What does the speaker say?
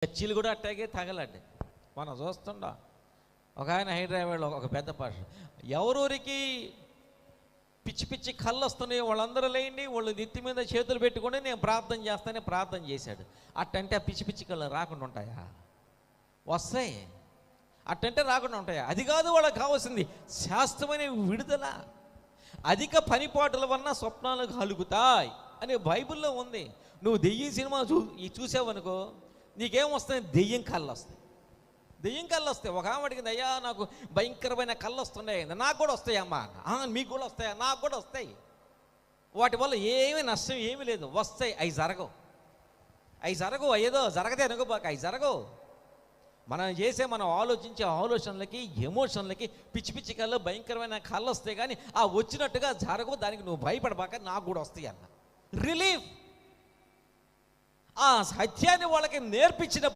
చర్చీలు కూడా అట్టాగే తగలండి. మనం చూస్తుండం ఒక ఆయన హైదరాబాద్లో ఒక పెద్ద పాష, ఎవరూరికి పిచ్చి పిచ్చి కళ్ళు వస్తున్నాయి వాళ్ళందరూ లేండి, వాళ్ళు నెత్తి మీద చేతులు పెట్టుకొని నేను ప్రార్థన చేస్తానే ప్రార్థన చేశాడు. అట్టంటే ఆ పిచ్చి పిచ్చి కళ్ళు రాకుండా ఉంటాయా? వస్తాయి. అట్టంటే రాకుండా ఉంటాయా? అది కాదు వాళ్ళకి కావాల్సింది, శాస్త్రమైన విడుదల. అధిక పనిపాటుల వలన స్వప్నాలు కలుగుతాయి అని బైబిల్లో ఉంది. నువ్వు దెయ్యం సినిమా చూసావనుకో, నీకేం వస్తాయి? దెయ్యం కళ్ళు వస్తాయి. దెయ్యం కళ్ళు వస్తాయి. ఒక ఆమె అడిగింది, అయ్యా నాకు భయంకరమైన కళ్ళు వస్తున్నాయి. నాకు కూడా వస్తాయి అమ్మా. మీకు కూడా వస్తాయా? నాకు కూడా వస్తాయి. వాటి వల్ల ఏమీ నష్టం ఏమీ లేదు, వస్తాయి. అవి జరగవు. ఏదో జరగదే అనుకోబాక, అవి జరగవు. మనం ఆలోచించే ఆలోచనలకి ఎమోషన్లకి పిచ్చి పిచ్చి కళ్ళు భయంకరమైన కళ్ళు వస్తాయి, కానీ ఆ వచ్చినట్టుగా జరగవు. దానికి నువ్వు భయపడబాక, నాకు కూడా వస్తాయి అన్న రిలీఫ్. ఆ సత్యాన్ని వాళ్ళకి నేర్పించిన